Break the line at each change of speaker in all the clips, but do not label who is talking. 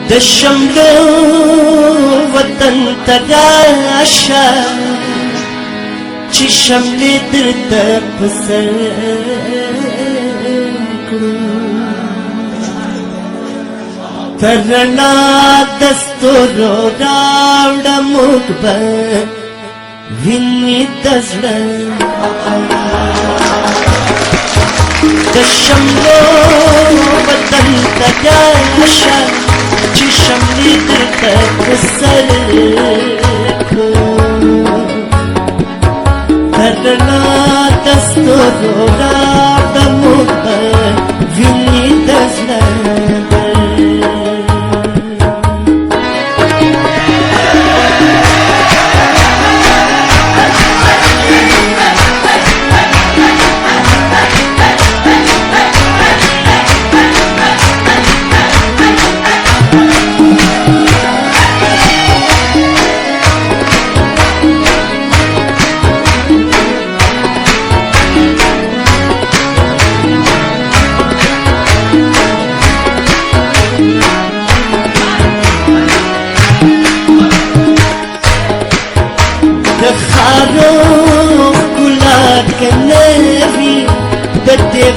د شملو وطن تراشه چې شملې درته په سر کړو تر رڼا د ستورو راوړه موږ به وینې د زړه د شملو وطن تراشه چې شملې درته په سر کړو تر رڼا د ستورو راوړه موږ به وینې د زړه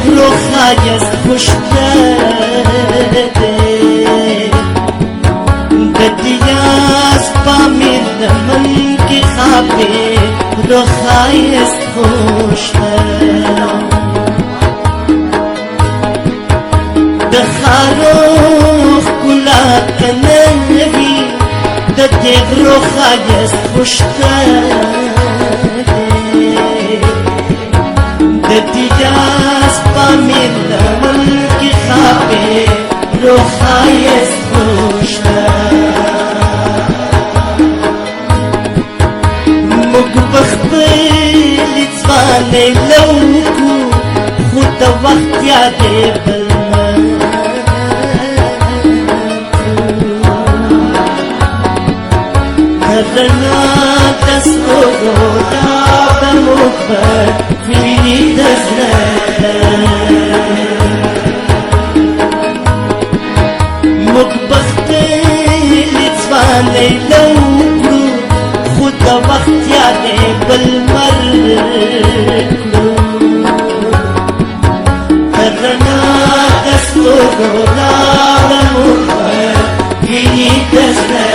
غرو خایست خوشته د دیاز پامیر لمن کې خابې غرو خایست خوشته د خارو ښکلا که نه وي د دې غرو خایست خوشته د دیاز پامیر لمن کې خابې غرو خایست خوشته موږ به خپلې ځوانۍ لوکو خو د وخت یادې بل نه تر رڼا د ستورو راوړه موږ به وینې د زړه موږ به خپلې ځوانۍ لوکړو خو د وخت یادې بل مر کړو تر رڼا د ستورو راوړه موږ به وینې د زړه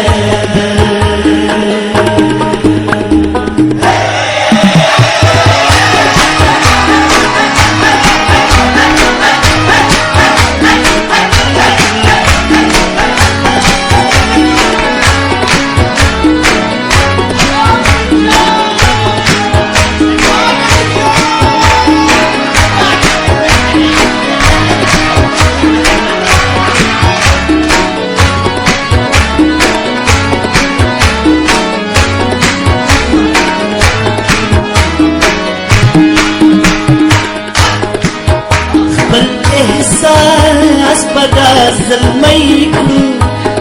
احساس بدا زلمی کړو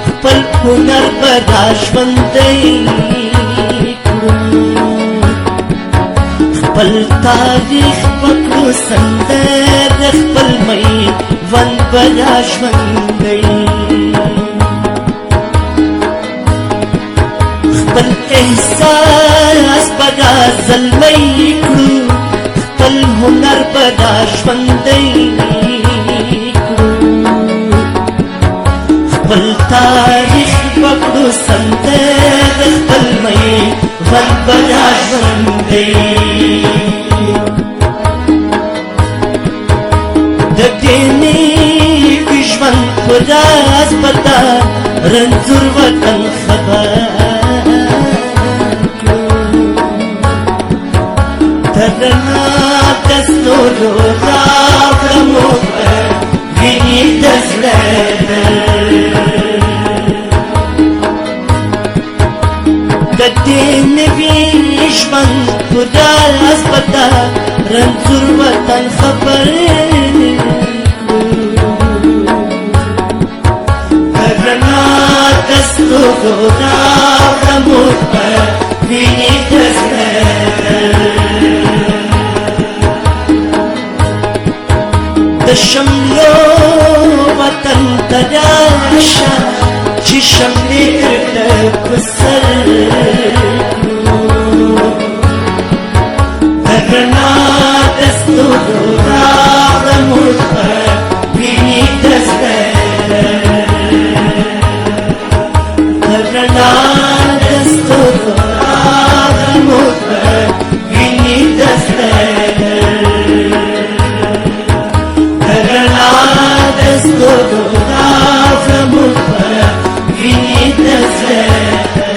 خپل هنر بدا ژوندی کړو خپل تاریخ پکړو سندر خپل میوند بدا ژوندی خپل احساس بدا زلمی کړو خپل هنر بدا ژوندی خپل تاریخ پکړو سندر خپل میوند بدا ژوندی د دې نوي ژوند په راز به دا رنځور وطن خبر کړو تر رڼا د ستورو راوړه موږ به وینې د زړه د دې نوي ژوند په راز به دا رنځور وطن خبر تر رڼا د ستورو راوړه موږ به وینې د زړه د شملو وطن شمير لك والسلك ذكرنا دستور أعظم وطفى فيني تسلك ذكرنا دستور أعظم وطفى فيني تسلك ذكرنا دستور أعظم وطفى فيني تسلك